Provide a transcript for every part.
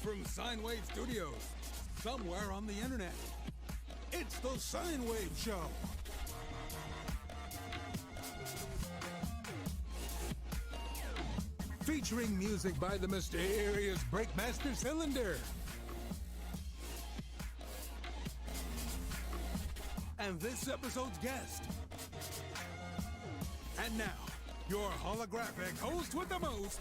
from Scynewave Studios, somewhere on the internet. It's the Scynewave Show. Featuring music by the mysterious Breakmaster Cylinder. And this episode's guest. And now, your holographic host with the most,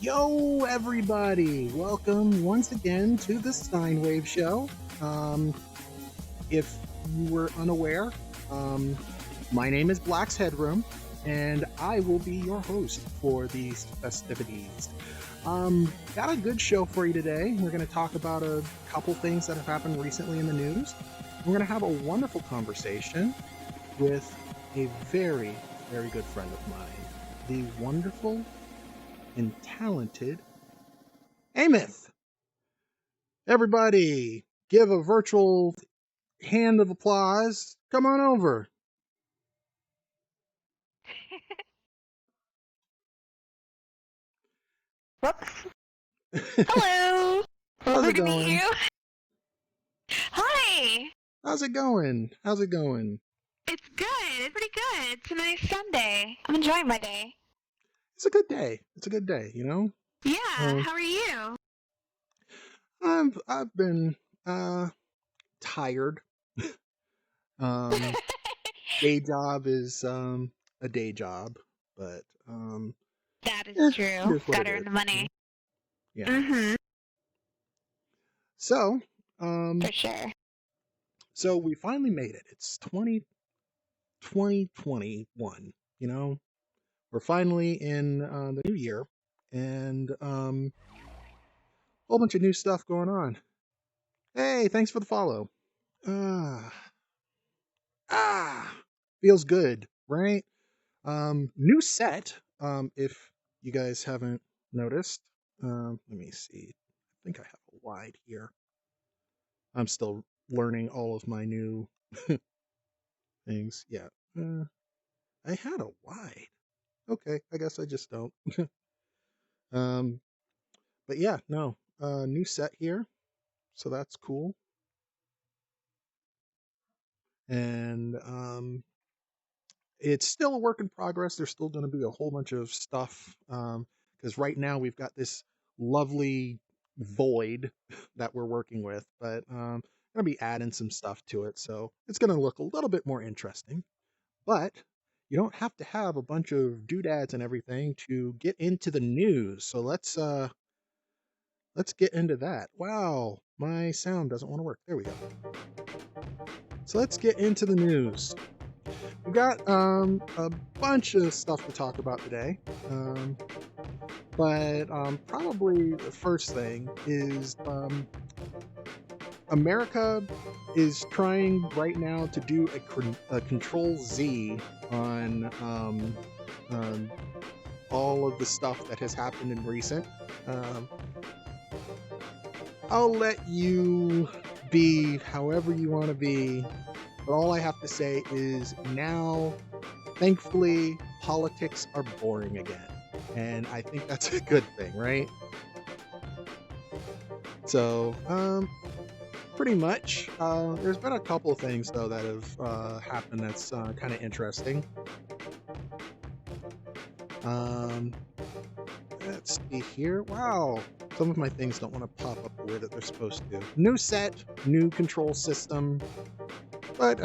Yo, everybody! Welcome once again to the Scynewave Show. If you were unaware, my name is Black's Headroom, and I will be your host for these festivities. Got a good show for you today. We're going to talk about a couple things that have happened recently in the news. We're going to have a wonderful conversation with a very, very good friend of mine, the wonderful and talented Aemeth. Everybody, give a virtual hand of applause. Come on over. Whoops. Hello. How's it Lovely to going? meet you. Hi. How's it going? How's it going? It's good. It's pretty good. It's a nice Sunday. I'm enjoying my day. It's a good day. It's a good day, you know? Yeah. How are you? I've been tired. Day job is a day job, but That is true. it is what Gotta it earn is. the money. Yeah. Mm-hmm. So, For sure. so we finally made it. It's 2021, you know? We're finally in the new year, and a whole bunch of new stuff going on. Hey, thanks for the follow. Feels good, right? New set. If you guys haven't noticed, let me see. I think I have a wide here. I'm still learning all of my new things. Yeah, I had a wide. Okay, I guess I just don't. But yeah, no, new set here, so that's cool. And it's still a work in progress. There's still going to be a whole bunch of stuff because right now we've got this lovely void that we're working with, but I'm going to be adding some stuff to it, so it's going to look a little bit more interesting. But you don't have to have a bunch of doodads and everything to get into the news. So let's get into that. Wow, my sound doesn't want to work. There we go. So let's get into the news. We got a bunch of stuff to talk about today. But probably the first thing is America is trying right now to do a Control Z on all of the stuff that has happened in recent. I'll let you be however you want to be, but all I have to say is now, thankfully, politics are boring again. And I think that's a good thing, right? So, pretty much. There's been a couple of things, though, that have happened that's kind of interesting. Let's see here. Wow. Some of my things don't want to pop up the way that they're supposed to. New set, new control system. But,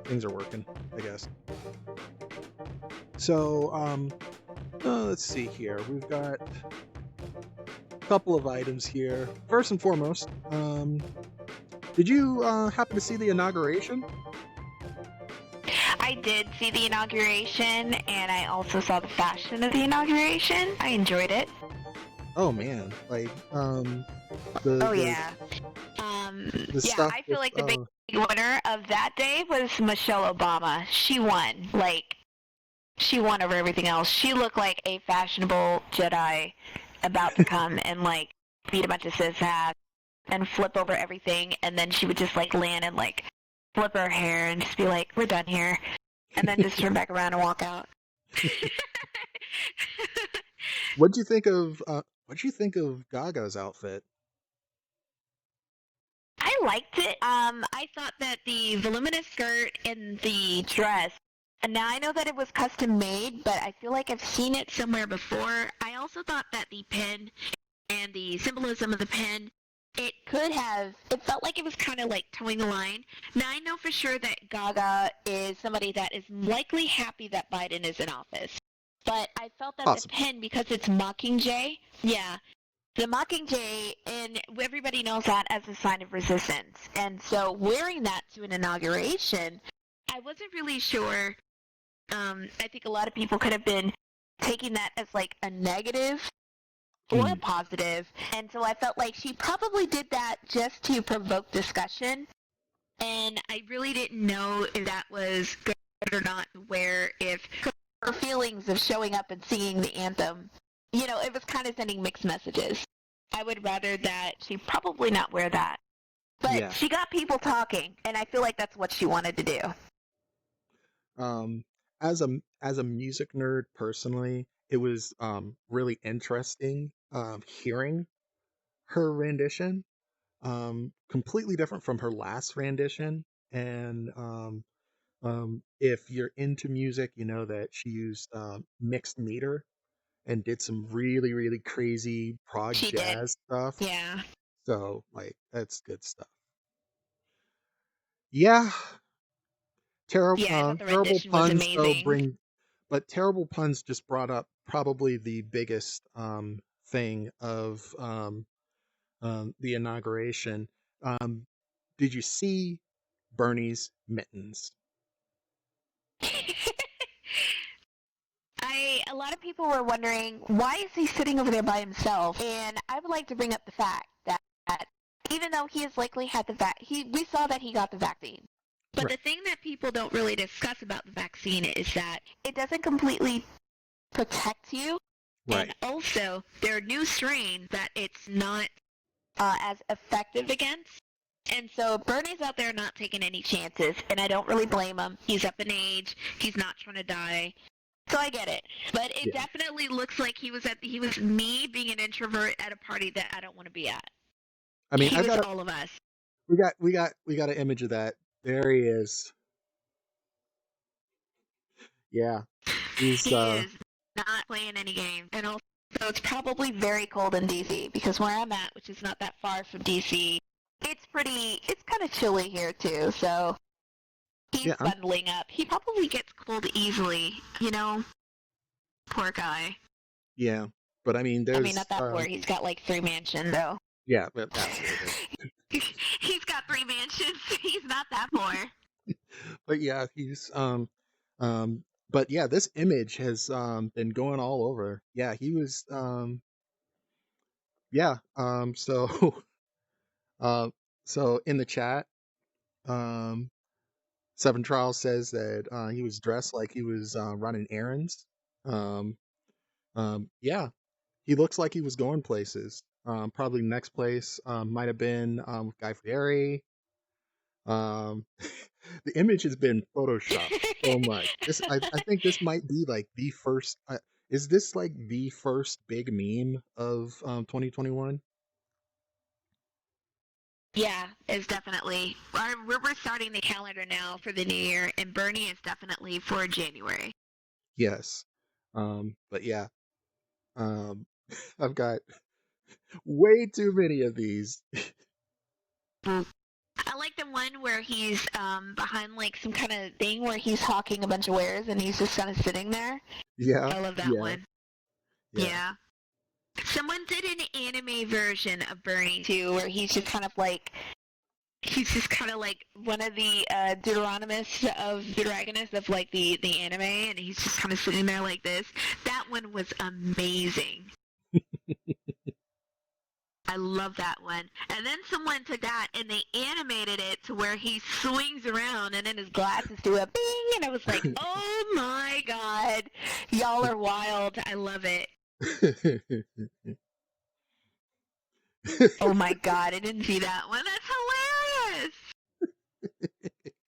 things are working, I guess. So, let's see here. We've got a couple of items here. First and foremost, did you happen to see the inauguration? I did see the inauguration, and I also saw the fashion of the inauguration. I enjoyed it. Oh man, like Yeah. stuff I feel with, like the big winner of that day was Michelle Obama. She won. She won over everything else. She looked like a fashionable Jedi about to come and beat a bunch of cis ass and flip over everything, and then she would just land and flip her hair and just be like, "We're done here," and then just turn back around and walk out. what'd you think of Gaga's outfit? I liked it. I thought that the voluminous skirt and the dress. And now I know that it was custom made, but I feel like I've seen it somewhere before. I also thought that the pin and the symbolism of the pin, it felt like it was kind of like towing the line. Now I know for sure that Gaga is somebody that is likely happy that Biden is in office. But I felt that the Possible. pin, because it's Mockingjay, yeah, the Mockingjay, and everybody knows that as a sign of resistance. And so wearing that to an inauguration, I wasn't really sure. I think a lot of people could have been taking that as like a negative or a positive. And so I felt like she probably did that just to provoke discussion. And I really didn't know if that was good or not to wear, if her feelings of showing up and singing the anthem, it was kind of sending mixed messages. I would rather that she probably not wear that. But Yeah. she got people talking, and I feel like that's what she wanted to do. As a music nerd personally, it was really interesting hearing her rendition. Completely different from her last rendition. And if you're into music, you know that she used mixed meter and did some really, really crazy prog She did. jazz stuff. Yeah. So, like, that's good stuff. Yeah, Yeah, I thought the terrible rendition was puns though amazing. but terrible puns just brought up probably the biggest thing of the inauguration. Um, did you see Bernie's mittens? A lot of people were wondering, why is he sitting over there by himself? And I would like to bring up the fact that even though he has likely had we saw that he got the vaccine. But Right. the thing that people don't really discuss about the vaccine is that it doesn't completely protect you. Right. And also, there are new strains that it's not as effective against. And so Bernie's out there not taking any chances, and I don't really blame him. He's up in age. He's not trying to die. So I get it. But it definitely looks like he was me being an introvert at a party that I don't want to be at. I mean, He was all of us. we got an image of that. There he is. Yeah. He is not playing any games. And also, it's probably very cold in DC, because where I'm at, which is not that far from DC, it's kind of chilly here too, so he's bundling up. He probably gets cold easily, Poor guy. Yeah. But I mean, not that poor. He's got like 3 mansions, though. Yeah, absolutely. He's got 3 mansions. He's not that poor. But yeah, but yeah, this image has been going all over. Yeah, he was yeah, so so in the chat, um Seven Trials says that he was dressed like he was running errands. Um yeah, he looks like he was going places. Probably next place might have been with Guy Fieri. The image has been photoshopped so much. I think this might be like the first. Is this like the first big meme of 2021? Yeah, it's definitely. We're starting the calendar now for the new year, and Bernie is definitely for January. Yes. But yeah, I've got way too many of these. I like the one where he's behind like some kind of thing where he's hawking a bunch of wares and he's just kind of sitting there. Yeah. I love that one. Yeah. Someone did an anime version of Bernie too, where he's just kind of like one of the Deuteragonists of like the anime, and he's just kind of sitting there like this. That one was amazing. I love that one. And then someone took that and they animated it to where he swings around and then his glasses do a bing, and I was like, oh my god, y'all are wild. I love it. Oh my god, I didn't see that one. That's hilarious.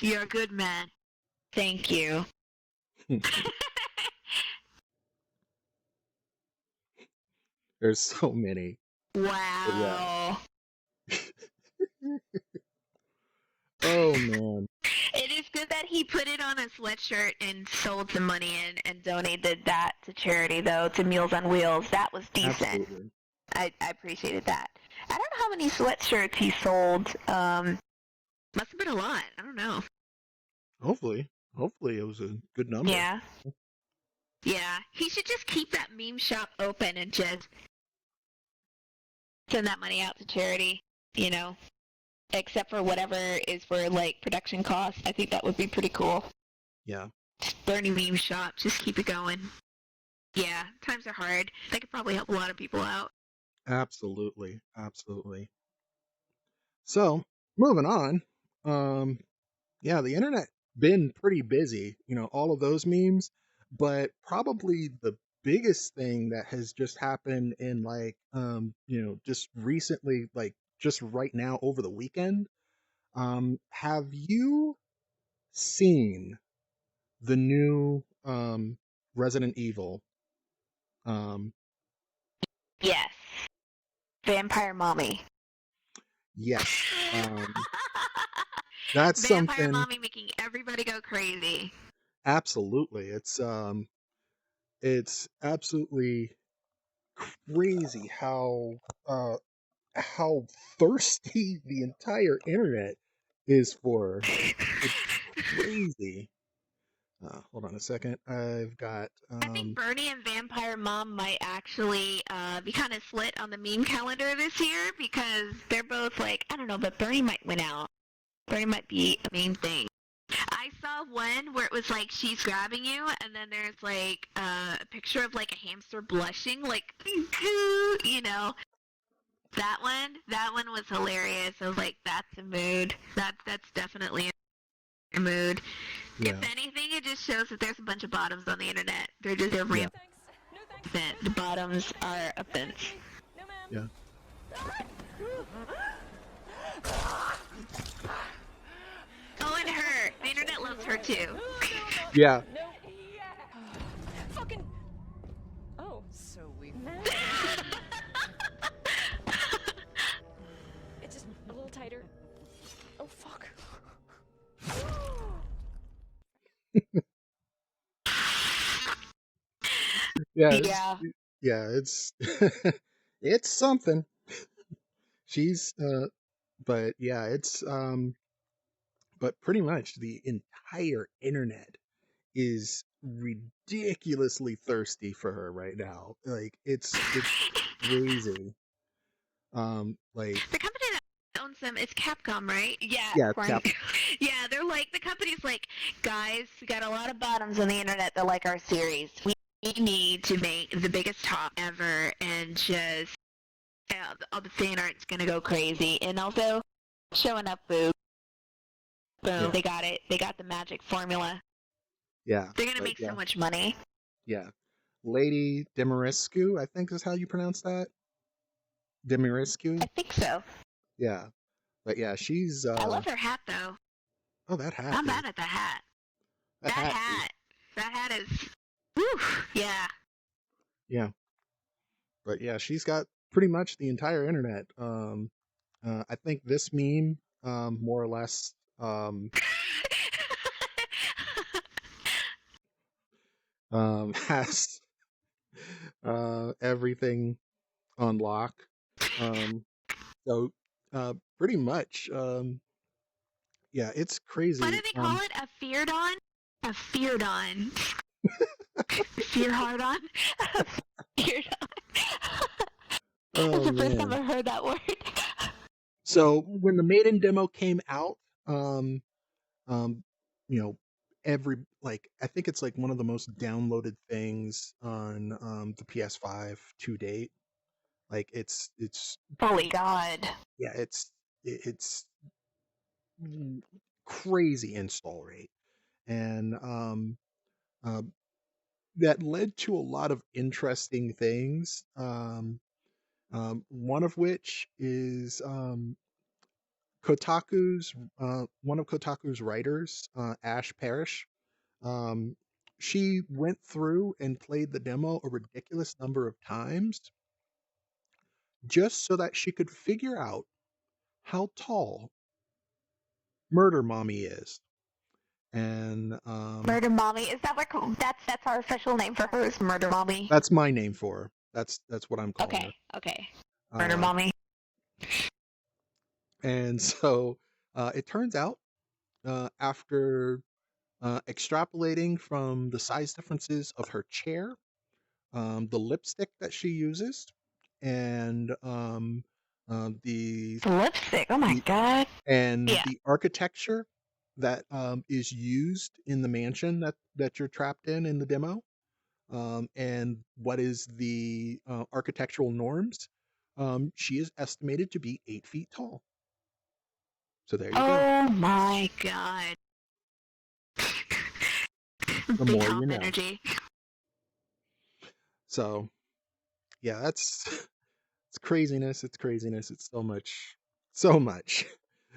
You're a good man. Thank you. There's so many. But yeah. Wow. Oh man. It is good that he put it on a sweatshirt and sold some money in and donated that to charity, though, to Meals on Wheels. That was decent. Absolutely. I appreciated that. I don't know how many sweatshirts he sold. Must have been a lot. I don't know. Hopefully it was a good number. Yeah. Yeah. He should just keep that meme shop open and just send that money out to charity, you know, except for whatever is for, like, production costs. I think that would be pretty cool. Yeah. Just Bernie meme shop. Just keep it going. Yeah. Times are hard. They could probably help a lot of people out. Absolutely. So, moving on. Yeah, the internet been pretty busy, all of those memes, but probably the biggest thing that has just happened in just recently, like just right now over the weekend. Have you seen the new Resident Evil? Um, Yes. Vampire Mommy. yes. That's Vampire something. Mommy making everybody go crazy. Absolutely. It's absolutely crazy how thirsty the entire internet is for. It's crazy. Hold on a second. I've got I think Bernie and Vampire Mom might actually be kind of split on the meme calendar this year because they're both like, I don't know, but Bernie might win out. Bernie might be a meme thing. I saw one where it was like she's grabbing you, and then there's like a picture of like a hamster blushing, like, you know. That one was hilarious. I was like, that's a mood. That's definitely a mood. yeah. If anything, it just shows that there's a bunch of bottoms on the internet. They're rampant. The bottoms are offense. Yeah. Oh, and her. The internet loves her too. Yeah. Fucking. Oh, so we. It's just a little tighter. Oh fuck. Yeah. It's it's something. She's but yeah, it's but pretty much the entire internet is ridiculously thirsty for her right now. Like it's crazy. Like The company that owns them is Capcom, right? Yeah. yeah, Frank. Yeah, they're like, the company's like, guys, we got a lot of bottoms on the internet that like our series. We need to make the biggest top ever and just, all the fan art's gonna go crazy. And also, showing up food. Boom, Yeah. they got it. They got the magic formula. Yeah. They're gonna but make yeah, so much money. yeah. Lady Demirescu, I think is how you pronounce that. Demirescu? I think so. Yeah. But yeah, she's I love her hat, though. oh, that hat. I'm mad at the hat. That hat. That hat is. Whew, yeah. Yeah. But yeah, she's got pretty much the entire internet. I think this meme, more or less, has everything on lock. So pretty much, yeah, it's crazy. What do they call it? A feared on? A feared on. Fear hard on? Feared on. Oh, That's the first man. time I've heard that word. So when the maiden demo came out, you know, I think it's like one of the most downloaded things on the PS5 to date. Like it's Holy God. yeah, it's crazy install rate, and uh, that led to a lot of interesting things. One of which is Kotaku's one of Kotaku's writers, Ash Parrish. She went through and played the demo a ridiculous number of times, just so that she could figure out how tall Murder Mommy is. And Murder Mommy. Is that like that's our official name for her? Is Murder Mommy? that's my name for her. That's what I'm calling her. Okay. Murder Uh, Mommy. and so it turns out after extrapolating from the size differences of her chair, the lipstick that she uses, and the The lipstick. Oh my god. and Yeah. the architecture that is used in the mansion that you're trapped in the demo, and what is the architectural norms. She is estimated to be 8 feet tall. So there you go. Oh my god. The Big more hop you know. energy. So yeah, that's it's craziness. It's craziness. It's so much, so much.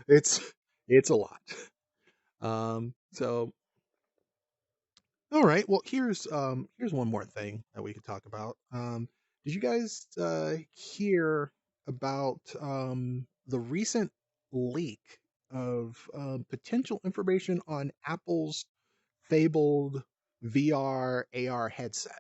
It's it's a lot. So all right. Well, here's one more thing that we could talk about. Did you guys hear about the recent leak of potential information on Apple's fabled VR AR headset?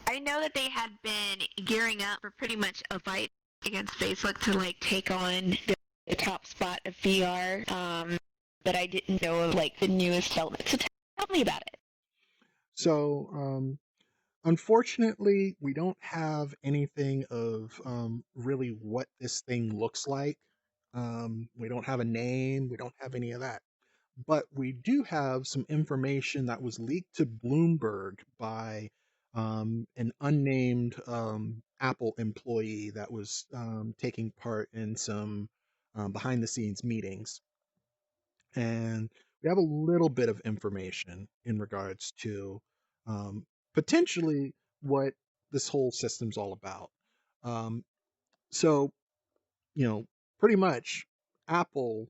I know that they had been gearing up for pretty much a fight against Facebook to like take on the top spot of VR. But I didn't know of like the newest development. So tell me about it. So, unfortunately, we don't have anything of really what this thing looks like. We don't have a name. We don't have any of that. But we do have some information that was leaked to Bloomberg by an unnamed Apple employee that was taking part in some behind the scenes meetings. And we have a little bit of information in regards to um, potentially what this whole system's all about. Um, so, pretty much Apple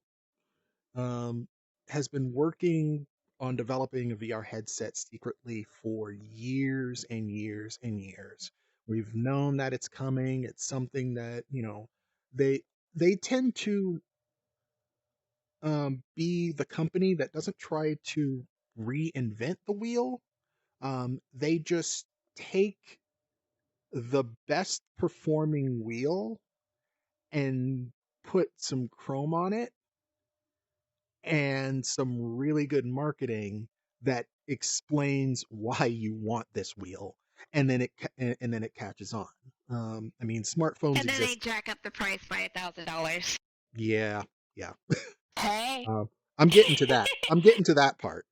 um, has been working on developing a VR headset secretly for years and years and years. We've known that it's coming. It's something that, they they tend to be the company that doesn't try to reinvent the wheel. They just take the best performing wheel and put some chrome on it and some really good marketing that explains why you want this wheel, and then it catches on. I mean, smartphones And then they exist. jack up the price by $1,000. Yeah, yeah. Hey. I'm getting to that. I'm getting to that part.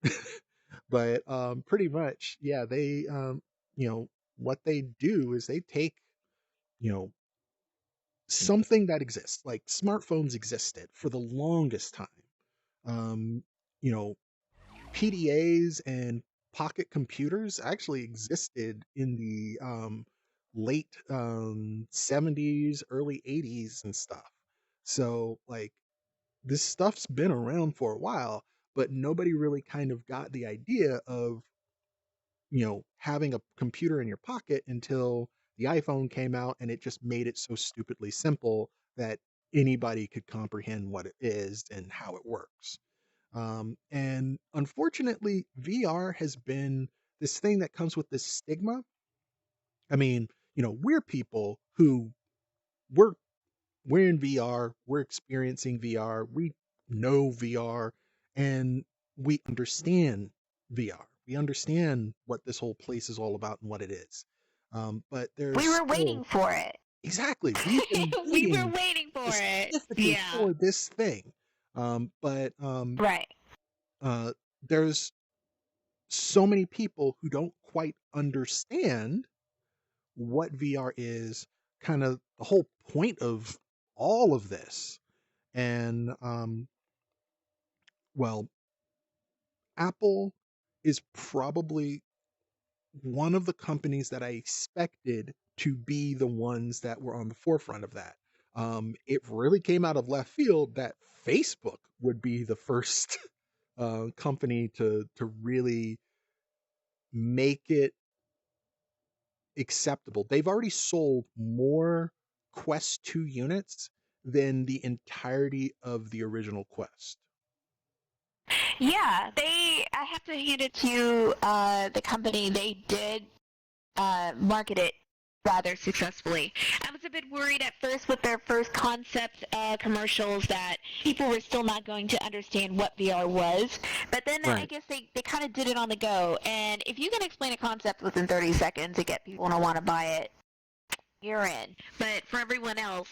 But pretty much, yeah. What they do is they take you know something that exists, like smartphones existed for the longest time. Um, you know, PDAs and pocket computers actually existed in the late 70s, early 80s and stuff. So, like, this stuff's been around for a while, but nobody really kind of got the idea of, having a computer in your pocket until the iPhone came out and it just made it so stupidly simple that anybody could comprehend what it is and how it works. And unfortunately, VR has been this thing that comes with this stigma. I mean, we're people who we're we're in VR, we're experiencing VR, we know VR, and we understand VR. We understand what this whole place is all about and what it is. But We there's were still waiting for it. exactly we've been We were waiting waiting for it. specifically Yeah. for this thing. But Right. uh, there's so many people who don't quite understand what VR is, kind of the whole point of all of this. And well, Apple is probably one of the companies that I expected to be the ones that were on the forefront of that. It really came out of left field that Facebook would be the first company to really make it acceptable. They've already sold more Quest 2 units than the entirety of the original Quest. Yeah, I have to hand it to the company. They did market it rather successfully. I was a bit worried at first with their first concept commercials that people were still not going to understand what VR was, but then I Right. guess they kind of did it on the go, and if you can explain a concept within 30 seconds to get people to want to buy it, you're in. But for everyone else,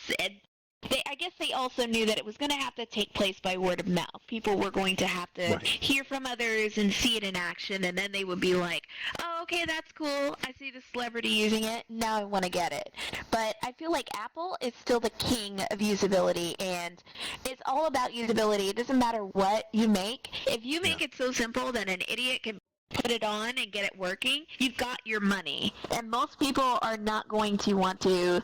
I guess they also knew that it was going to have to take place by word of mouth. People were going to have to Right. hear from others and see it in action, and then they would be like, oh, okay, that's cool. I see the celebrity using it. Now I want to get it. But I feel like Apple is still the king of usability, and it's all about usability. It doesn't matter what you make. If you make it so simple that an idiot can put it on and get it working, you've got your money. And most people are not going to want to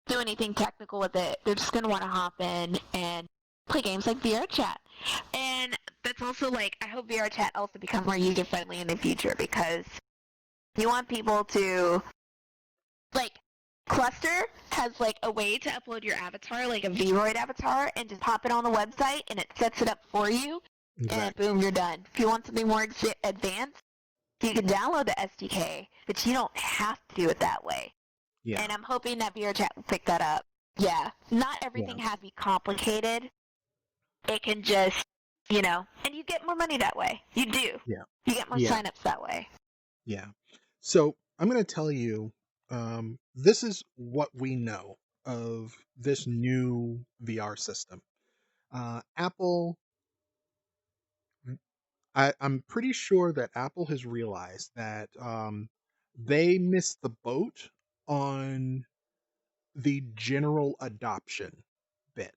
do anything technical with it. They're just going to want to hop in and play games like VR Chat. And that's also like, I hope VR Chat also becomes more user-friendly in the future, because you want people to, like, Cluster has like a way to upload your avatar, like a Vroid avatar, and just pop it on the website and it sets it up for you, and Exactly. boom, you're done. If you want something more advanced, you can download the SDK, but you don't have to do it that way. Yeah. And I'm hoping that VRChat will pick that up. Yeah, not everything Yeah. has to be complicated. It can just, and you get more money that way. You do. Yeah. You get more Yeah. signups that way. Yeah. So I'm going to tell you, this is what we know of this new VR system. Apple, I'm pretty sure that Apple has realized that they missed the boat on the general adoption bit.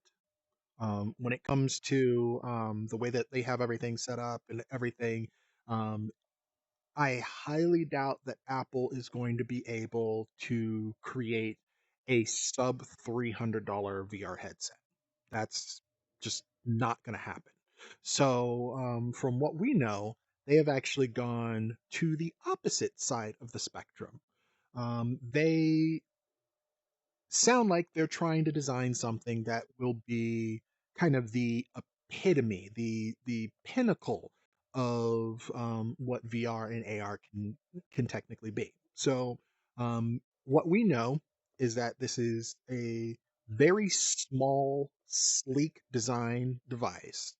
When it comes to the way that they have everything set up and everything, um, I highly doubt that Apple is going to be able to create a sub $300 VR headset. That's just not going to happen. So, from what we know, they have actually gone to the opposite side of the spectrum. They sound like they're trying to design something that will be kind of the epitome, the pinnacle of what VR and AR can technically be. So, what we know is that this is a very small, sleek design device,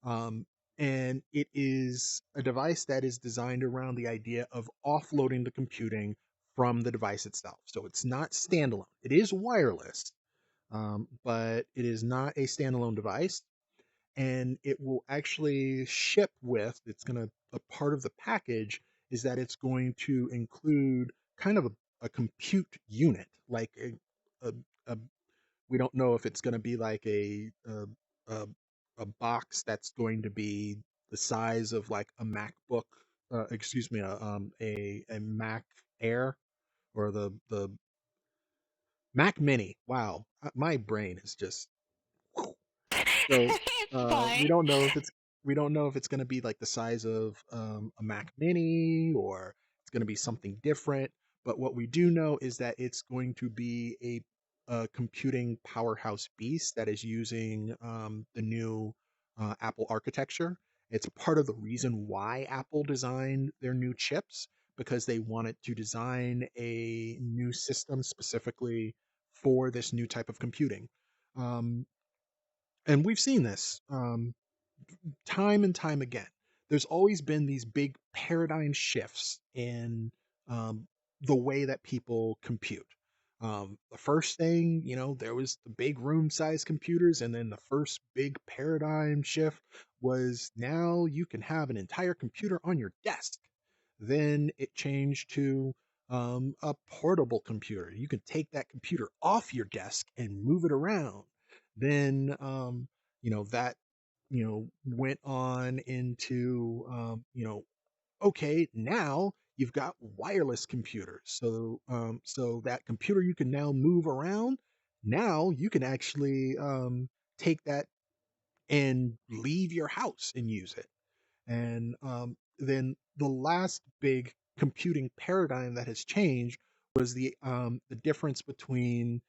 um, and it is a device that is designed around the idea of offloading the computing from the device itself. So it's not standalone. It is wireless, but it is not a standalone device. And it will actually ship with, it's going to, a part of the package is that it's going to include kind of a compute unit, like a, a we don't know if it's going to be like a a box that's going to be the size of like a MacBook, excuse me, a Mac Air, or the Mac Mini. Wow, my brain is just so It's fine. we don't know if it's going to be like the size of a Mac Mini, or it's going to be something different. But what we do know is that it's going to be a computing powerhouse beast that is using the new Apple architecture. It's part of the reason why Apple designed their new chips, because they wanted to design a new system specifically for this new type of computing. Um, and we've seen this time and time again. There's always been these big paradigm shifts in the way that people compute. The first thing, there was the big room size computers, and then the first big paradigm shift was now you can have an entire computer on your desk. Then it changed to a portable computer. You can take that computer off your desk and move it around. Then, that went on into okay, now you've got wireless computers. So that computer you can now move around. Now you can actually take that and leave your house and use it. And then the last big computing paradigm that has changed was the difference between,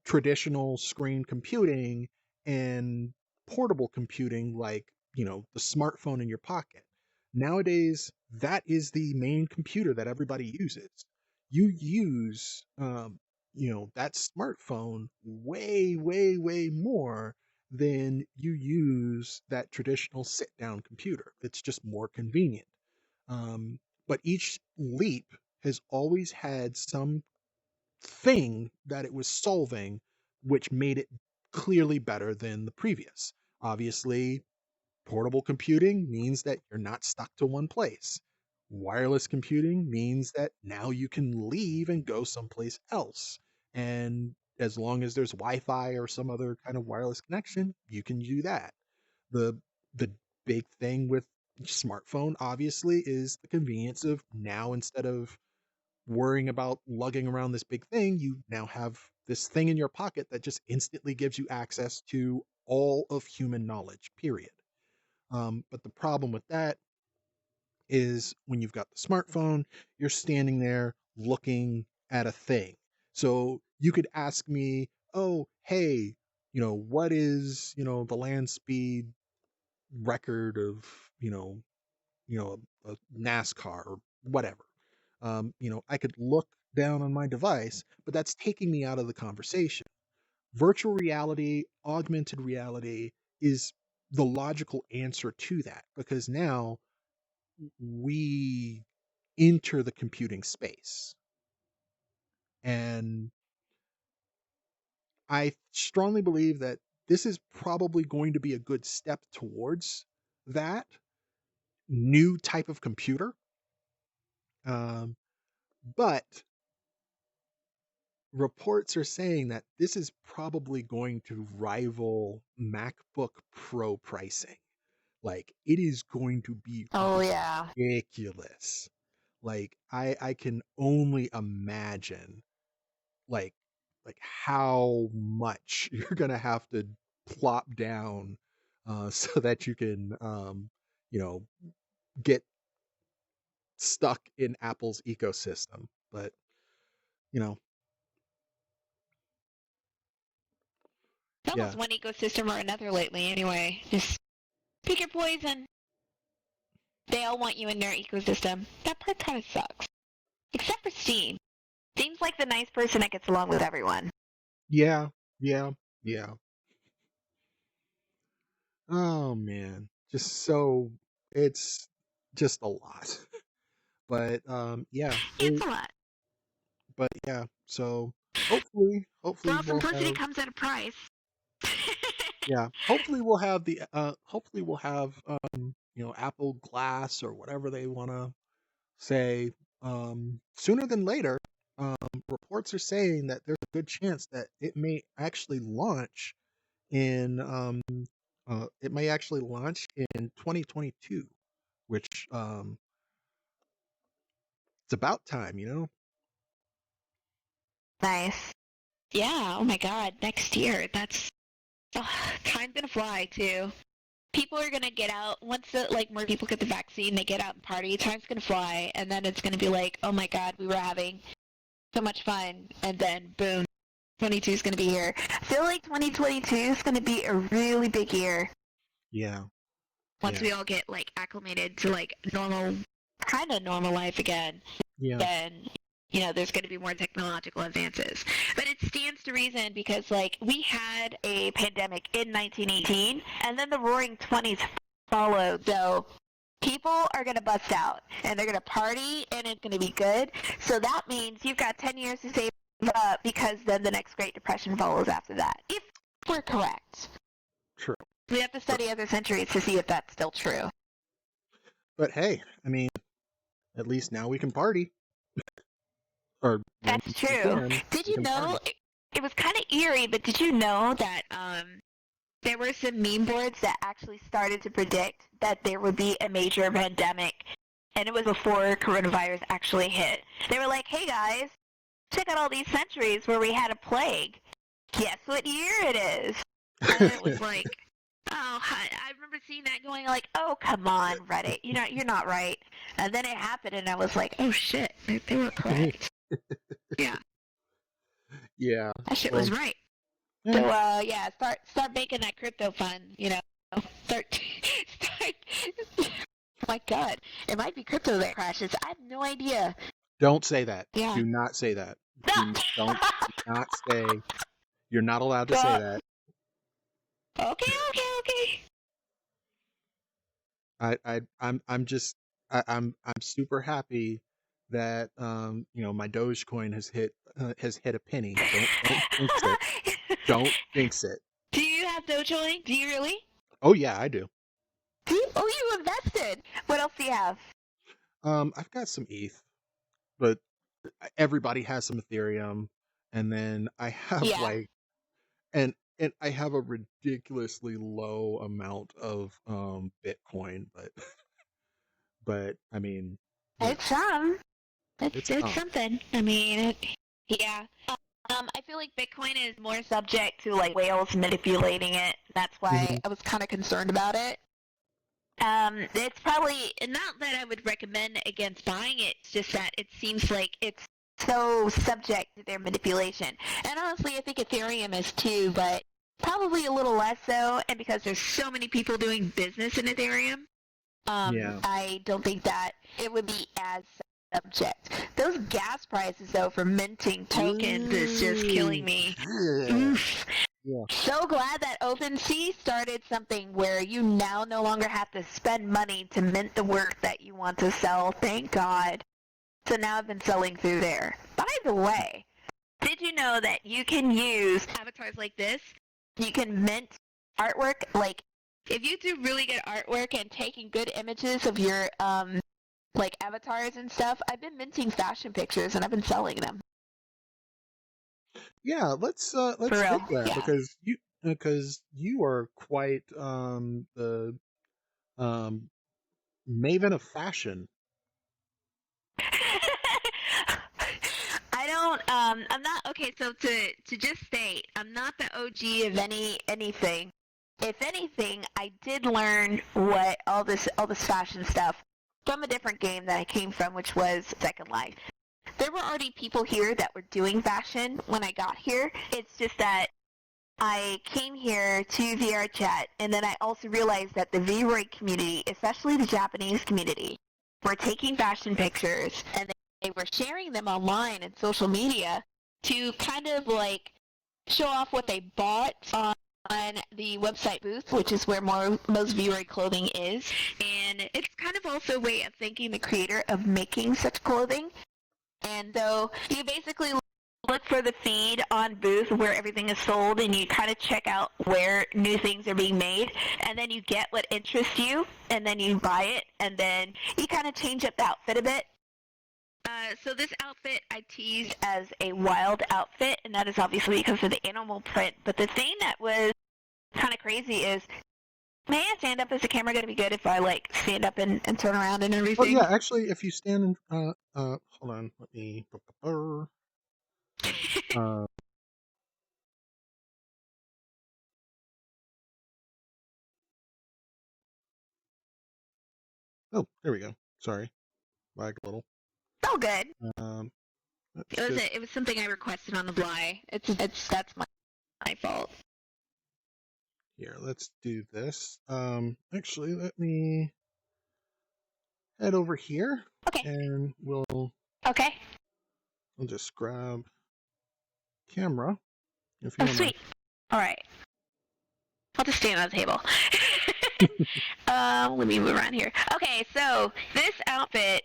traditional screen computing and portable computing, like, the smartphone in your pocket. Nowadays, that is the main computer that everybody uses. You use, that smartphone way, way, way more than you use that traditional sit down computer. It's just more convenient. But each leap has always had some thing that it was solving, which made it clearly better than the previous. Obviously, portable computing means that you're not stuck to one place. Wireless computing means that now you can leave and go someplace else. And as long as there's Wi-Fi or some other kind of wireless connection, you can do that. The big thing with smartphone obviously is the convenience of now, instead of worrying about lugging around this big thing, you now have this thing in your pocket that just instantly gives you access to all of human knowledge, period. But the problem with that is when you've got the smartphone, you're standing there looking at a thing. So you could ask me, oh, hey, what is, the land speed record of, a NASCAR or whatever. I could look down on my device, but that's taking me out of the conversation. Virtual reality, augmented reality is the logical answer to that, because now we enter the computing space. And I strongly believe that this is probably going to be a good step towards that new type of computer. But reports are saying that this is probably going to rival MacBook Pro pricing. Like, it is going to be Oh yeah. ridiculous. Like, I can only imagine like how much you're gonna have to plop down so that you can you know get stuck in Apple's ecosystem. But you know, It's yeah, almost one ecosystem or another lately anyway. Just pick your poison. They all want you in their ecosystem. That part kind of sucks. Except for Steam. Steam's like the nice person that gets along with everyone. yeah, yeah, yeah. Oh man, it's just a lot. But yeah, It's a lot. but yeah. So hopefully Well, we'll simplicity have comes at a price. yeah, hopefully we'll have Apple Glass or whatever they want to say sooner than later. Reports are saying that there's a good chance that it may actually launch in 2022, which it's about time. Nice. Yeah, oh my god, next year. That's time's gonna fly too. People are gonna get out once more people get the vaccine, they get out and party, time's gonna fly, and then it's gonna be like, oh my god, we were having so much fun, and then boom, 22 is gonna be here. I feel like 2022 is gonna be a really big year. Yeah. Once we all get acclimated to normal life again, Yeah. then there's going to be more technological advances. But it stands to reason because we had a pandemic in 1918, and then the Roaring Twenties followed. So people are going to bust out, and they're going to party, and it's going to be good. So that means you've got 10 years to save up, because then the next Great Depression follows after that. If we're correct. True. We have to study other centuries to see if that's still true. But hey, I mean, at least now we can party. Or That's true. Did you know, it was kind of eerie, but did you know that there were some meme boards that actually started to predict that there would be a major pandemic, and it was before coronavirus actually hit. They were like, hey guys, check out all these centuries where we had a plague. Guess what year it is? And it was like, oh, I remember seeing that going oh, come on, Reddit, you're not right. And then it happened, and I was like, oh shit, they were correct. Yeah, Yeah. that shit Well, was right. yeah. So yeah, start making that crypto fund. Start start. Oh my God, it might be crypto that crashes. I have no idea. Don't say that. Yeah. Do not say that. No. Do not say. You're not allowed to say So, that. okay. I'm super happy that my Dogecoin has hit a penny. Don't jinx it. Don't jinx it. Do you have Dogecoin? Do you really? Oh yeah, I do. Oh, you invested. What else do you have? I've got some ETH, but everybody has some Ethereum, and then I have Yeah. and I have a ridiculously low amount of Bitcoin, but I mean, It's some. it's It's something. I mean, yeah. I feel like Bitcoin is more subject to like whales manipulating it. That's why Mhm. I was kind of concerned about it. It's probably not that I would recommend against buying it. It's just that it seems like it's so subject to their manipulation. And honestly, I think Ethereum is too, but probably a little less so. And because there's so many people doing business in Ethereum, Yeah. I don't think that it would be as subject. Those gas prices, though, for minting tokens is just killing me. Yeah. Oof. Yeah. So glad that OpenSea started something where you now no longer have to spend money to mint the work that you want to sell. Thank God. So now I've been selling through there. By the way, did you know that you can use avatars like this? You can mint artwork. Like, if you do really good artwork and taking good images of your like avatars and stuff, I've been minting fashion pictures and I've been selling them. Yeah, let's For real, take that yeah. because you are quite the um maven of fashion. I don't I'm not okay, so to just state, I'm not the OG of anything. If anything, I did learn what all this fashion stuff from a different game that I came from, which was Second Life. There were already people here that were doing fashion when I got here. It's just that I came here to VR chat, and then I also realized that the V-Roid community, especially the Japanese community, were taking fashion pictures and they were sharing them online and social media to kind of like show off what they bought on the website booth, which is where most V-Roid clothing is. And it's kind of also a way of thanking the creator of making such clothing. And so you basically look for the feed on booth where everything is sold, and you kind of check out where new things are being made, and then you get what interests you, and then you buy it, and then you kind of change up the outfit a bit. So this outfit I teased as a wild outfit, and that is obviously because of the animal print. But the thing that was kind of crazy is, may I stand up? Is the camera going to be good if I like stand up and turn around and everything? Well, yeah, actually, if you stand in, hold on, let me. Uh, oh, there we go. Sorry, lagged a little. Oh, good. Um, let's It was something I requested on the fly. That's my fault. here. Let's do this. Actually, let me head over here, Okay. and we'll just grab camera if you Oh, want sweet. All right. I'll just stand on the table. Let me move around here. Okay, so this outfit,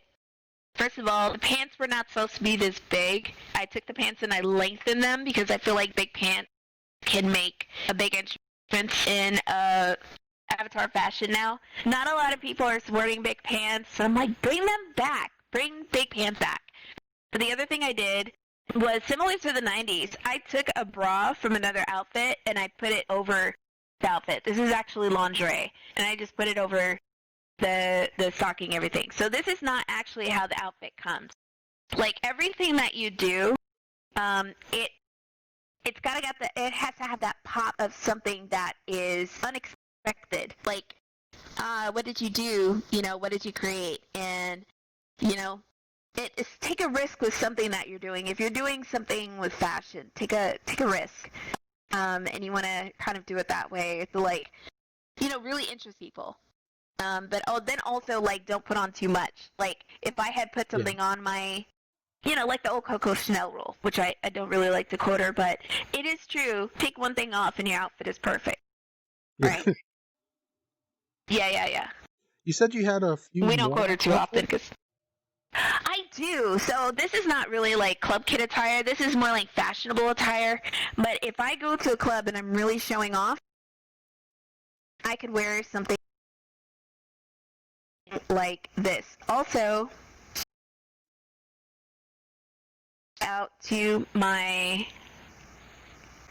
first of all, the pants were not supposed to be this big. I took the pants and I lengthened them because I feel like big pants can make a big difference in avatar fashion now. Not a lot of people are sporting big pants, so I'm like, bring them back. Bring big pants back. But the other thing I did was similar to the 90s. I took a bra from another outfit and I put it over the outfit. This is actually lingerie, and I just put it over the stocking, everything. So this is not actually how the outfit comes. Like everything that you do, it has to have that pop of something that is unexpected. Like, what did you do? What did you create? And take a risk with something that you're doing. If you're doing something with fashion, take a risk. And you want to kind of do it that way to like, really interest people. But then also like don't put on too much. Like if I had put something on my, like the old Coco Chanel rule, which I don't really like to quote her, but it is true. Take one thing off and your outfit is perfect. Right? Yeah. You said you had a few. We don't quote her too often because I do. So this is not really like club kid attire. This is more like fashionable attire. But if I go to a club and I'm really showing off, I could wear something like this. Also, out to my...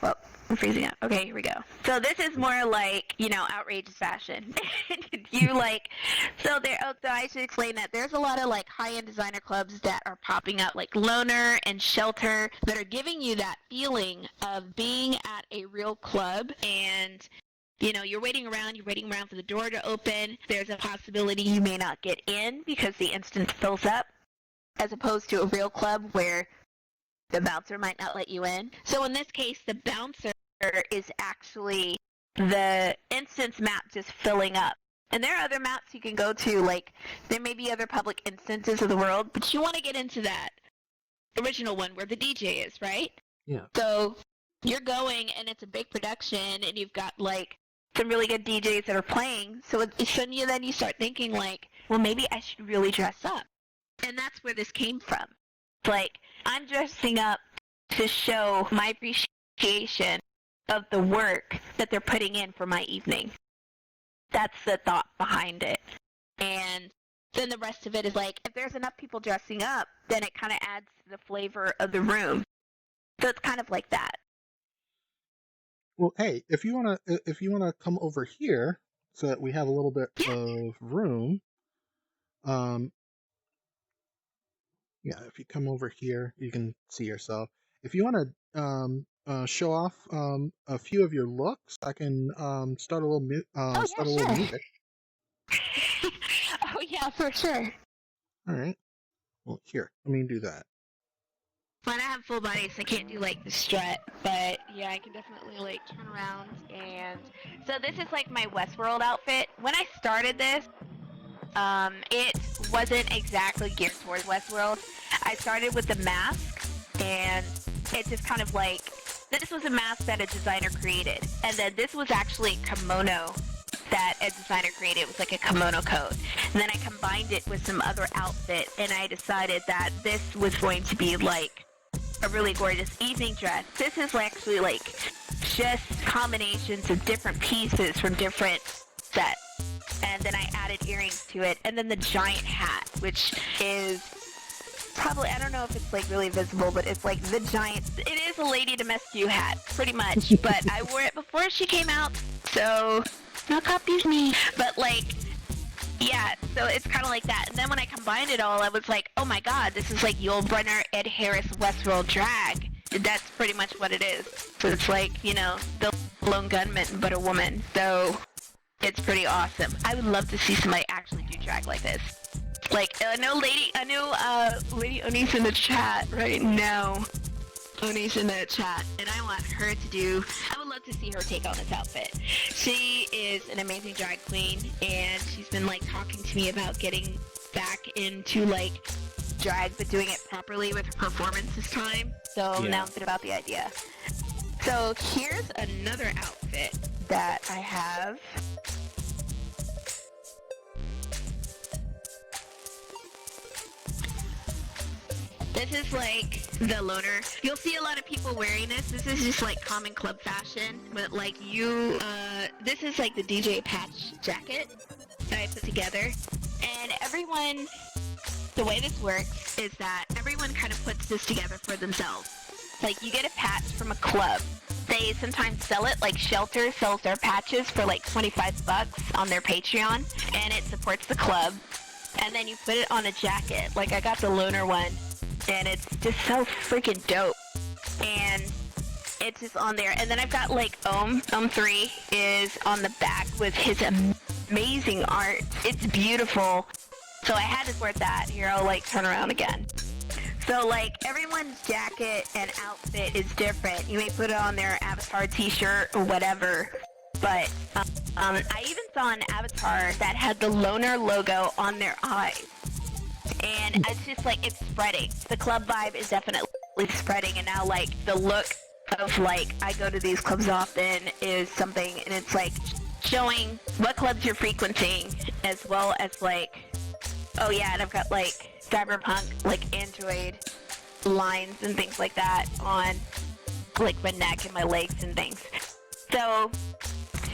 Well, I'm freezing up. Okay, here we go. So this is more like, outrageous fashion. So I should explain that there's a lot of like high-end designer clubs that are popping up, like Loner and Shelter, that are giving you that feeling of being at a real club, and you're waiting around for the door to open. There's a possibility you may not get in because the instance fills up, as opposed to a real club where the bouncer might not let you in. So in this case, the bouncer is actually the instance map just filling up. And there are other maps you can go to, like there may be other public instances of the world, but you want to get into that original one where the DJ is, right? Yeah. So you're going and it's a big production and you've got like some really good DJs that are playing. So then you start thinking like, well, maybe I should really dress up. And that's where this came from. Like, I'm dressing up to show my appreciation of the work that they're putting in for my evening. That's the thought behind it. And then the rest of it is like, if there's enough people dressing up, then it kind of adds to the flavor of the room. So it's kind of like that. Well, hey, if you wanna come over here so that we have a little bit of room, if you come over here, you can see yourself. If you want to show off a few of your looks, I can start a little music. Oh yeah, for sure. All right. Well, here, let me do that. When I have full body, so I can't do like the strut, but yeah, I can definitely like turn around. And so this is like my Westworld outfit. When I started this, it wasn't exactly geared towards Westworld. I started with the mask, and it just kind of like, this was a mask that a designer created, and then this was actually a kimono that a designer created. It was like a kimono coat, and then I combined it with some other outfit, and I decided that this was going to be like a really gorgeous evening dress. This is actually like just combinations of different pieces from different sets. And then I added earrings to it, and then the giant hat, which is probably, I don't know if it's like really visible, but it's like the giant, it is a Lady Domescu hat, pretty much, but I wore it before she came out, so no copies me. But like, yeah, so it's kind of like that. And then when I combined it all, I was like, oh my god, this is like Yul Brynner, Ed Harris, Westworld drag. That's pretty much what it is. So it's like, the lone gunman, but a woman. So it's pretty awesome. I would love to see somebody actually do drag like this. Like, I know Lady Oni's in the chat right now. Oni's in the chat, and I want her to do, I would love to see her take on this outfit. She is an amazing drag queen, and she's been, like, talking to me about getting back into, like, drag, but doing it properly with her performance this time. So now I'm thinking about the idea. So here's another outfit that I have. This is like the Loner. You'll see a lot of people wearing this. This is just like common club fashion, but like this is like the DJ patch jacket that I put together. And everyone, the way this works is that everyone kind of puts this together for themselves. Like, you get a patch from a club. They sometimes sell it, like Shelter sells their patches for like $25 on their Patreon, and it supports the club. And then you put it on a jacket. Like, I got the Loner one, and it's just so freaking dope. And it's just on there. And then I've got like Ohm3 is on the back with his amazing art. It's beautiful. So I had to sort that. Here, I'll like turn around again. So like everyone's jacket and outfit is different. You may put it on their avatar t-shirt or whatever. But I even saw an avatar that had the Loner logo on their eyes. And it's just like, it's spreading. The club vibe is definitely spreading, and now like the look of like, I go to these clubs often is something, and it's like showing what clubs you're frequenting, as well as like, oh yeah, and I've got like cyberpunk, like Android lines and things like that on like my neck and my legs and things. So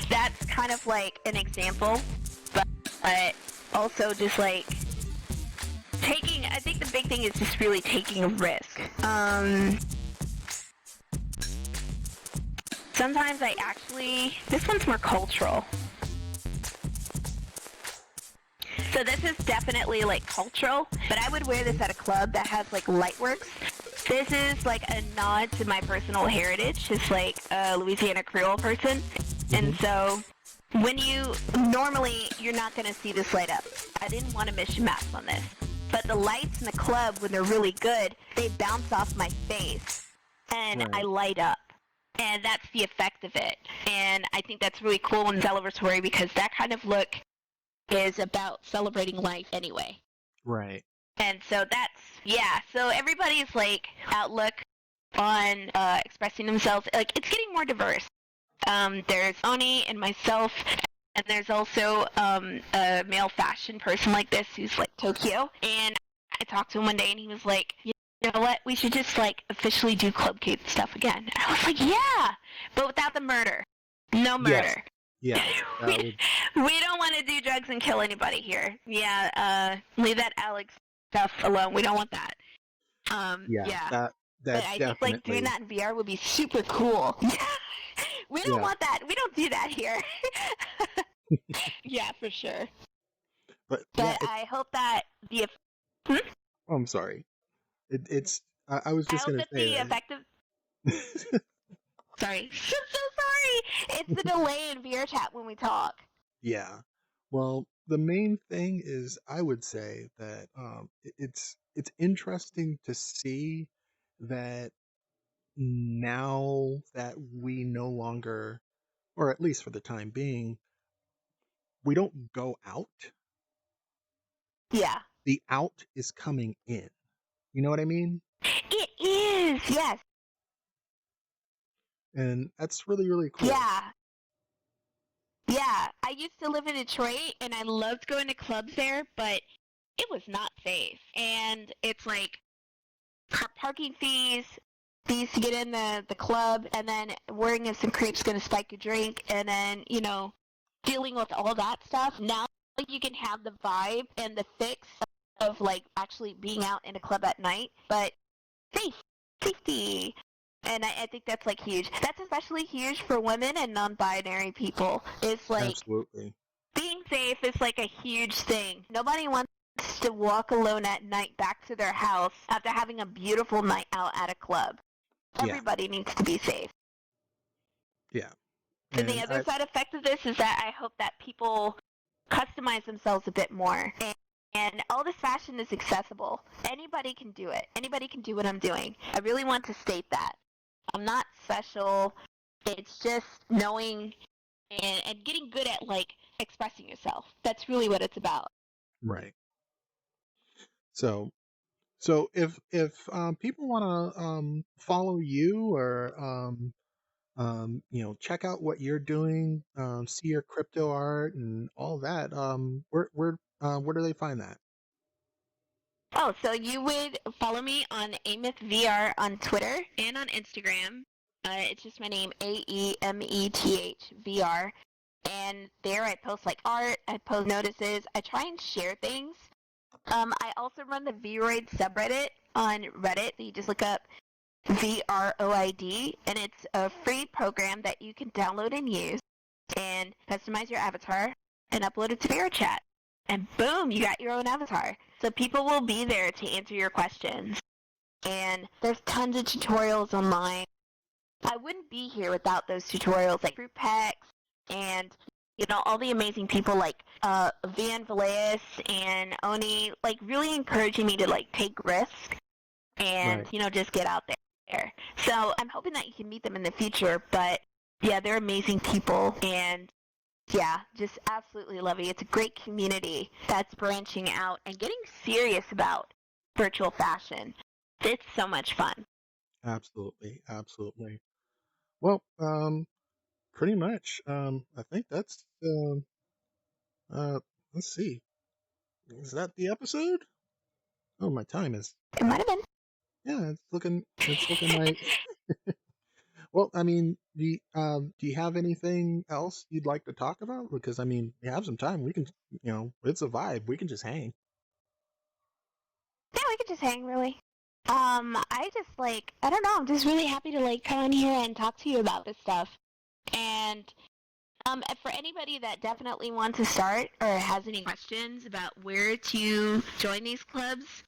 that's kind of like an example, but also just like taking, I think the big thing is just really taking a risk. Sometimes I actually, this one's more cultural. So this is definitely like cultural, but I would wear this at a club that has like lightworks. This is like a nod to my personal heritage, just like a Louisiana Creole person. And so when you, normally you're not going to see this light up. I didn't want to miss your math on this. But the lights in the club, when they're really good, they bounce off my face and I light up. And that's the effect of it. And I think that's really cool and celebratory, because that kind of look is about celebrating life anyway. Right. And so that's, yeah, so everybody's like outlook on expressing themselves, like it's getting more diverse. There's Oni and myself, and there's also a male fashion person like this who's like Tokyo. And I talked to him one day and he was like, you know what, we should just like officially do Club Kate stuff again. And I was like, yeah, but without the murder. No murder. Yeah. We don't want to do drugs and kill anybody here. Yeah, leave that Alex stuff alone. We don't want that. Yeah. That but I think like doing that in VR would be super cool. We don't want that. We don't do that here. Yeah, for sure. But I hope that the. Oh, I'm sorry. It's. I was just going to say the effective. Sorry. I'm so sorry. It's the delay in VR chat when we talk. Yeah. Well, the main thing is, I would say that it's interesting to see that now that we no longer, or at least for the time being, we don't go out. Yeah. The out is coming in. You know what I mean? It is, yes. And that's really, really cool. Yeah. Yeah. I used to live in Detroit, and I loved going to clubs there, but it was not safe. And it's like parking fees to get in the club, and then worrying if some creep's going to spike your drink, and then, you know, dealing with all that stuff. Now you can have the vibe and the fix of like actually being out in a club at night, but safety. And I think that's like huge. That's especially huge for women and non-binary people. It's like absolutely being safe is like a huge thing. Nobody wants to walk alone at night back to their house after having a beautiful night out at a club. Everybody needs to be safe. Yeah. And the other side effect of this is that I hope that people customize themselves a bit more. And all this fashion is accessible. Anybody can do it. Anybody can do what I'm doing. I really want to state that. I'm not special. It's just knowing and getting good at like expressing yourself. That's really what it's about. Right. So if people want to follow you, or you know, check out what you're doing, see your crypto art and all that, where do they find that? Oh, so you would follow me on Aemeth VR on Twitter and on Instagram. It's just my name, Aemeth VR. And there I post like art, I post notices, I try and share things. I also run the Vroid subreddit on Reddit. You just look up VROID, and it's a free program that you can download and use and customize your avatar and upload it to VRChat. And boom, you got your own avatar. So people will be there to answer your questions. And there's tons of tutorials online. I wouldn't be here without those tutorials, like group packs and all the amazing people like Van Villegas and Oni, like really encouraging me to like take risks and Right. just get out there. So I'm hoping that you can meet them in the future. But yeah, they're amazing people, and yeah, just absolutely love it. It's a great community that's branching out and getting serious about virtual fashion. It's so much fun. Absolutely. Absolutely. Well, pretty much. I think that's uh let's see. Is that the episode? Oh, my time is It might have been. yeah, it's looking like well, I mean, do you have anything else you'd like to talk about? Because I mean, we have some time. We can, it's a vibe. We can just hang. Yeah, we could just hang, really. I just like, I don't know, I'm just really happy to like come in here and talk to you about this stuff. And for anybody that definitely wants to start or has any questions about where to join these clubs,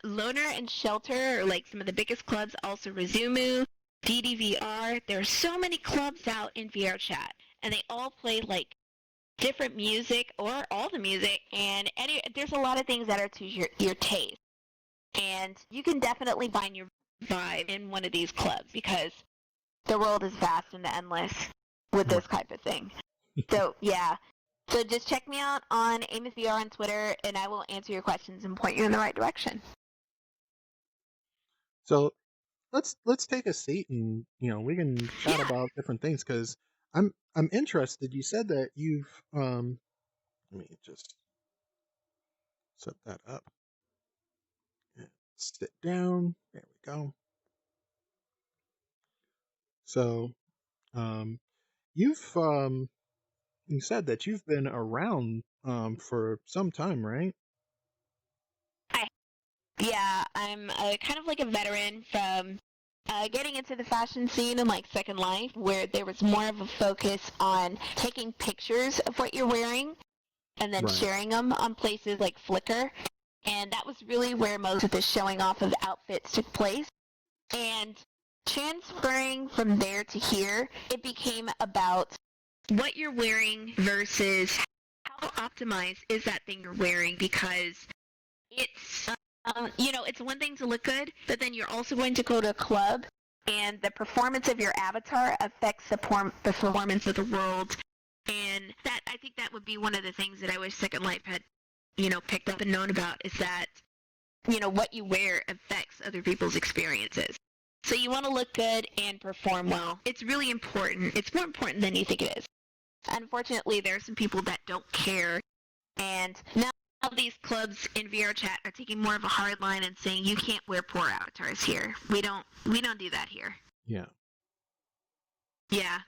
Loner and Shelter are like some of the biggest clubs. Also Resumu, DDVR. There are so many clubs out in VR chat, and they all play like different music or all the music, and there's a lot of things that are to your taste. And you can definitely find your vibe in one of these clubs because the world is vast and endless with this type of thing. So yeah. So just check me out on Aemeth VR on Twitter, and I will answer your questions and point you in the right direction. So let's take a seat and we can chat Yeah. about different things because I'm interested. You said that you've let me just set that up. Yeah, sit down. There we go. So you've you said that you've been around for some time, right? Yeah, I'm kind of like a veteran from getting into the fashion scene in like Second Life, where there was more of a focus on taking pictures of what you're wearing and then Right. sharing them on places like Flickr. And that was really where most of the showing off of outfits took place. And transferring from there to here, it became about what you're wearing versus how optimized is that thing you're wearing, because it's it's one thing to look good, but then you're also going to go to a club, and the performance of your avatar affects the performance of the world. And that, I think that would be one of the things that I wish Second Life had, picked up and known about, is that, what you wear affects other people's experiences. So you want to look good and perform well. It's really important. It's more important than you think it is. Unfortunately, there are some people that don't care, and now these clubs in VR chat are taking more of a hard line and saying you can't wear poor avatars here. We don't do that here. Yeah. Yeah.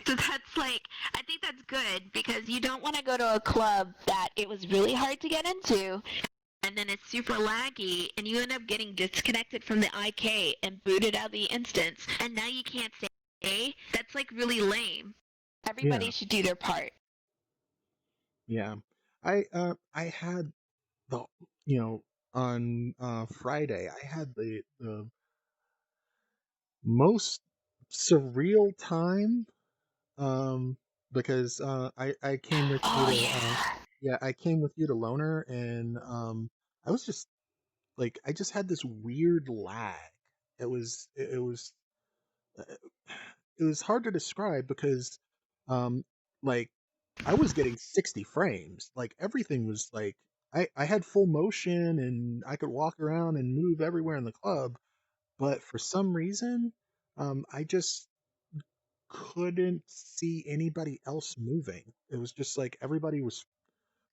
So that's like, I think that's good, because you don't want to go to a club that it was really hard to get into, and then it's super laggy, and you end up getting disconnected from the IK and booted out of the instance, and now you can't stay. That's like really lame. Everybody Yeah. should do their part. Yeah. I had the on Friday I had the most surreal time because I came with you Oh, to yeah. yeah, I came with you to Loner, and I was just like, I just had this weird lag. It was uh, it was hard to describe because um like I was getting 60 frames. Like everything was like I had full motion and I could walk around and move everywhere in the club, but for some reason I just couldn't see anybody else moving. It was just like everybody was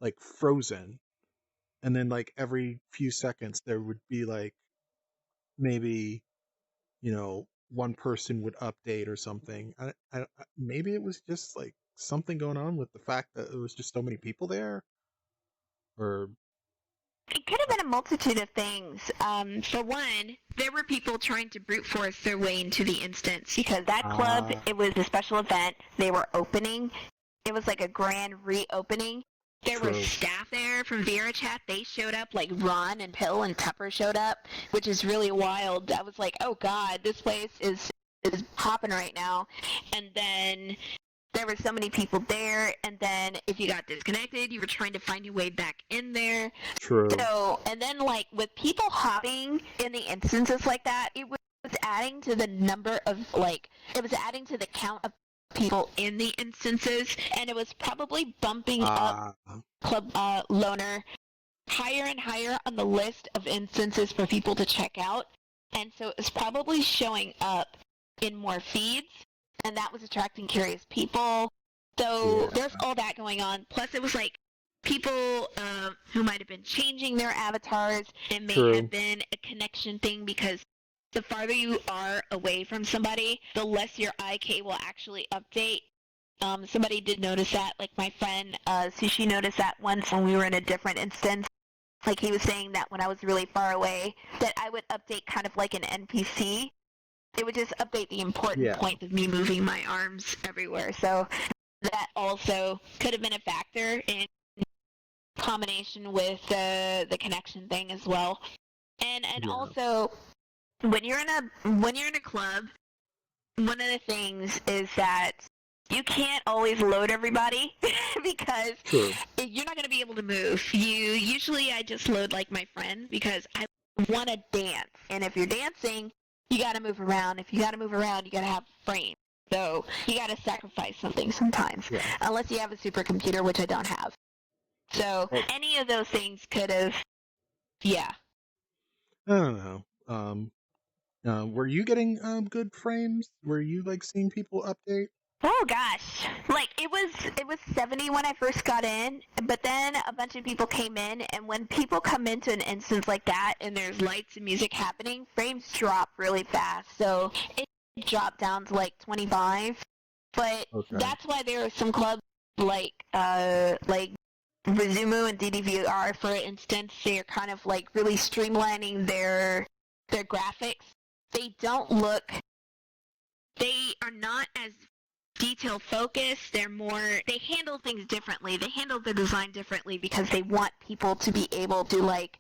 like frozen, and then like every few seconds there would be like maybe one person would update or something. Maybe it was just like something going on with the fact that it was just so many people there, or It could have been a multitude of things. For one, there were people trying to brute force their way into the instance, because that club, uh, it was a special event. They were opening. It was like a grand reopening. There were true. staff there from Vera Chat. They showed up, like Ron and Pill and Tupper showed up, which is really wild. I was like, oh god, this place is popping right now. And then there were so many people there, and then if you got disconnected, you were trying to find your way back in there. True. So, and then like with people hopping in the instances like that, it was adding to the number of it was adding to the count of people in the instances, and it was probably bumping up Club Loner higher and higher on the list of instances for people to check out, and so it was probably showing up in more feeds, and that was attracting curious people. So there's all that going on. Plus, it was like people who might have been changing their avatars. It may have been a connection thing, because the farther you are away from somebody, the less your IK will actually update. Somebody did notice that, like my friend Sushi noticed that once when we were in a different instance. Like he was saying that when I was really far away, that I would update kind of like an NPC. It would just update the important point of me moving my arms everywhere. So that also could have been a factor in combination with the connection thing as well. And also, when you're in a club, one of the things is that you can't always load everybody because you're not going to be able to move. I just load like my friends because I want to dance. And if you're dancing, you got to move around. If you got to move around, you got to have frame. So you got to sacrifice something sometimes, unless you have a supercomputer, which I don't have. So any of those things could have, I don't know. Were you getting good frames? Were you like seeing people update? Oh gosh, like it was 70 when I first got in, but then a bunch of people came in, and when people come into an instance like that and there's lights and music happening, frames drop really fast. So it dropped down to like 25. But that's why there are some clubs like Resumu and DDVR, for instance. They're kind of like really streamlining their graphics. They are not as detail focused. They handle things differently. They handle the design differently because they want people to be able to like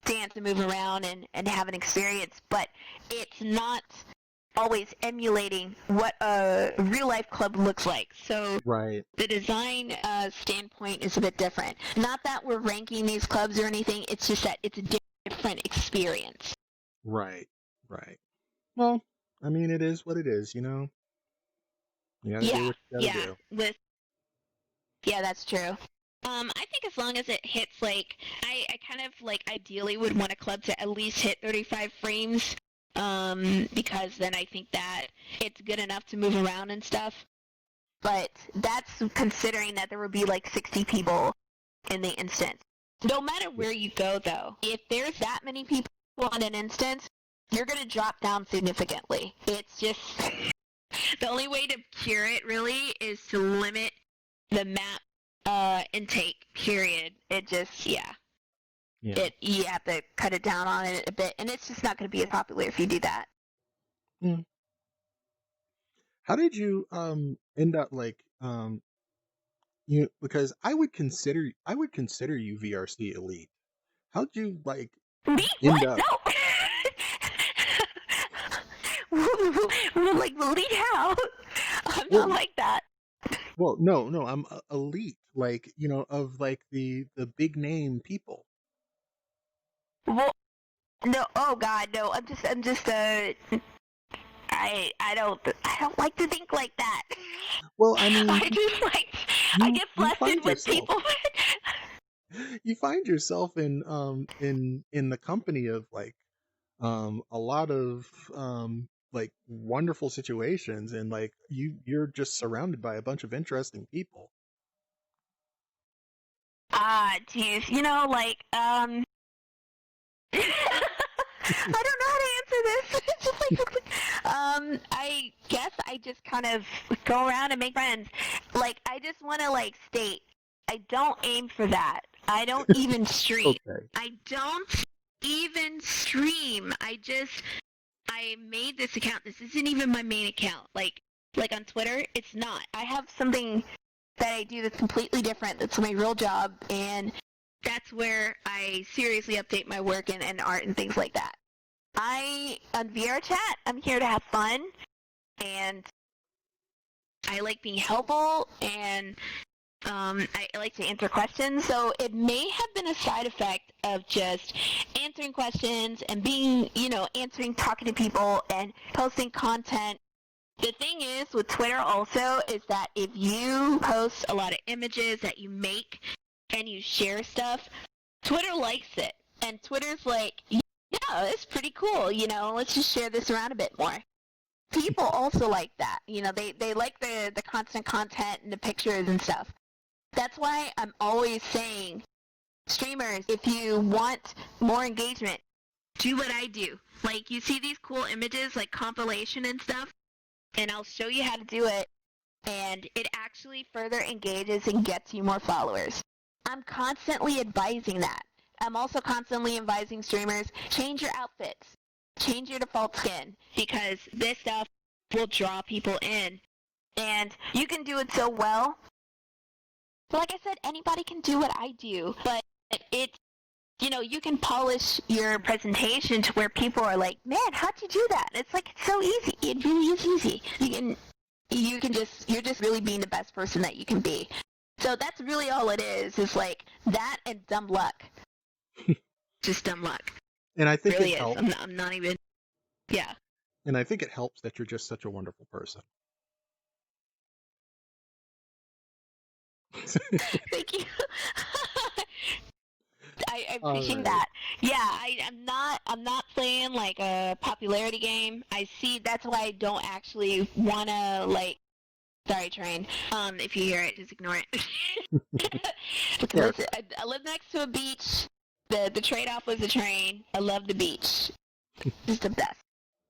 dance and move around and have an experience, but it's not always emulating what a real life club looks like. So the design standpoint is a bit different. Not that we're ranking these clubs or anything, it's just that it's a different experience. Right. Well, I mean, it is what it is, you know? You gotta do what you gotta do. Yeah, that's true. I think as long as it hits, like, I kind of, like, ideally would want a club to at least hit 35 frames, because then I think that it's good enough to move around and stuff. But that's considering that there would be, like, 60 people in the instance. No matter where you go, though, if there's that many people on an instance, you're going to drop down significantly. It's just... The only way to cure it, really, is to limit the map intake, period. It just, you have to cut it down on it a bit, and it's just not going to be as popular if you do that. How did you end up, like, because I would consider you VRC elite. How'd you, like, end up? No! Like, elite how? I'm not like that. Well, no, I'm elite, like, you know, of like the big name people. Well, no, oh god, no, I'm just I don't like to think like that. Well, I mean, I get flustered with people. You find yourself in the company of like a lot of like wonderful situations, and like you're just surrounded by a bunch of interesting people. Geez, you know, like I don't know how to answer this. It's just like I guess I just kind of go around and make friends. Like, I just want to like state, I don't aim for that. I don't even stream. I don't even stream. I made this account. This isn't even my main account. Like on Twitter, it's not. I have something that I do that's completely different. That's my real job, and that's where I seriously update my work and art and things like that. On VR chat, I'm here to have fun and I like being helpful, and I like to answer questions. So it may have been a side effect of just answering questions and being, answering, talking to people, and posting content. The thing is with Twitter also is that if you post a lot of images that you make and you share stuff, Twitter likes it. And Twitter's like, yeah, it's pretty cool, let's just share this around a bit more. People also like that. They like the constant content and the pictures and stuff. That's why I'm always saying, streamers, if you want more engagement, do what I do. Like, you see these cool images, like compilation and stuff, and I'll show you how to do it, and it actually further engages and gets you more followers. I'm constantly advising that. I'm also constantly advising streamers, change your outfits, change your default skin, because this stuff will draw people in. And you can do it so well. Like I said, anybody can do what I do, but it's, you can polish your presentation to where people are like, man, how'd you do that? It's like, it's so easy. It really is easy. You're just really being the best person that you can be. So that's really all it is like that and dumb luck. Just dumb luck. And I think it really it helps. I'm not even, yeah. And I think it helps that you're just such a wonderful person. Thank you. I appreciate that. Yeah, I'm not playing like a popularity game. I see, that's why I don't actually wanna sorry, train. If you hear it, just ignore it. Because I live next to a beach. The trade-off was a train. I love the beach. It's the best.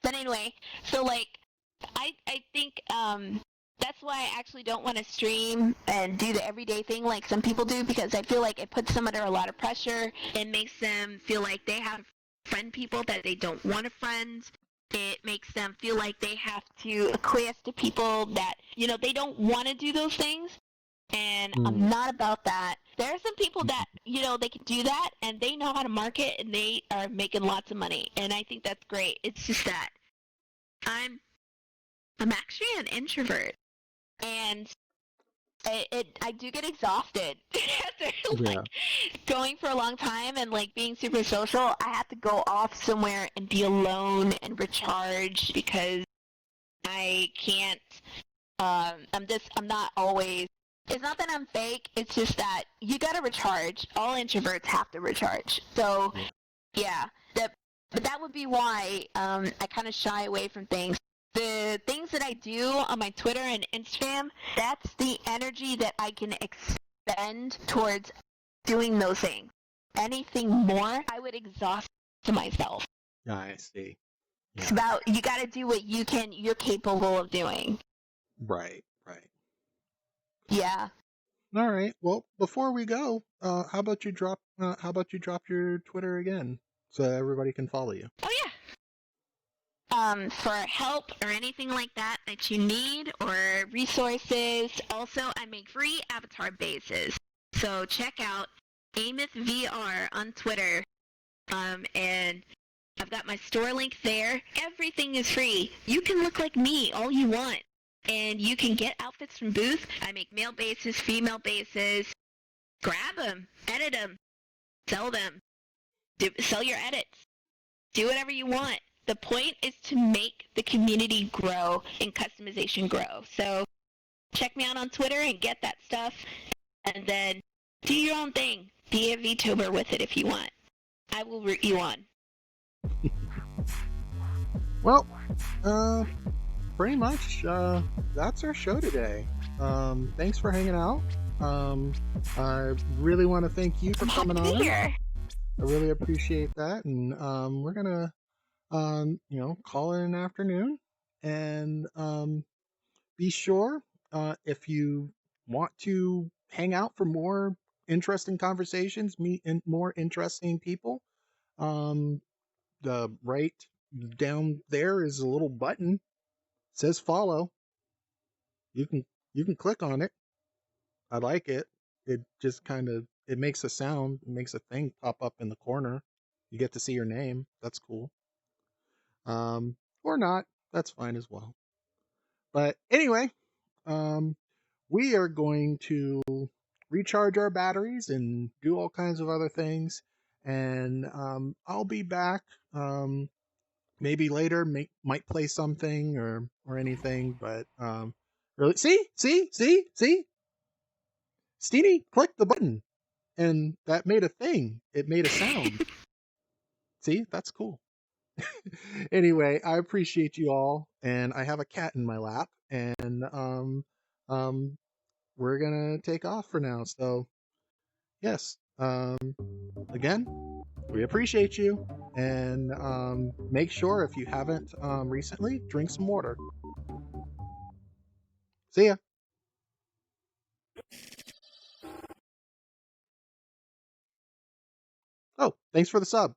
But anyway, so I think that's why I actually don't want to stream and do the everyday thing like some people do, because I feel like it puts them under a lot of pressure. It makes them feel like they have to friend people that they don't want to friend. It makes them feel like they have to acquiesce to people that, they don't want to do those things. And I'm not about that. There are some people that, they can do that and they know how to market and they are making lots of money. And I think that's great. It's just that I'm actually an introvert. And I do get exhausted after going for a long time and like being super social. I have to go off somewhere and be alone and recharge because I can't. I'm not always. It's not that I'm fake. It's just that you gotta recharge. All introverts have to recharge. So yeah, but that would be why I kind of shy away from things. The things that I do on my Twitter and Instagram, that's the energy that I can expend towards doing those things. Anything more, I would exhaust myself. I see. Yeah. It's about, you gotta do what you're capable of doing. Right. Yeah. All right. Well, before we go, how about you drop your Twitter again so everybody can follow you? Oh yeah. For help or anything like that you need, or resources. Also, I make free avatar bases. So check out Aemeth VR on Twitter. And I've got my store link there. Everything is free. You can look like me all you want. And you can get outfits from booth. I make male bases, female bases. Grab them, edit them, sell them. Sell your edits. Do whatever you want. The point is to make the community grow and customization grow. So check me out on Twitter and get that stuff. And then do your own thing. Be a VTuber with it if you want. I will root you on. Well, pretty much that's our show today. Thanks for hanging out. I really want to thank you for coming on. Here. I really appreciate that, and we're gonna call it an afternoon. And be sure, if you want to hang out for more interesting conversations, meet more interesting people, the right down there is a little button. It says follow. You can click on it. I like it. It just it makes a sound, it makes a thing pop up in the corner. You get to see your name. That's cool. Or not. That's fine as well. But anyway, we are going to recharge our batteries and do all kinds of other things. And I'll be back. Maybe later, might play something or anything. But really, see, Steenie clicked the button, and that made a thing. It made a sound. See, that's cool. Anyway, I appreciate you all, and I have a cat in my lap, and um, we're gonna take off for now. So yes, again, we appreciate you, and make sure if you haven't recently, drink some water. See ya. Oh, thanks for the sub.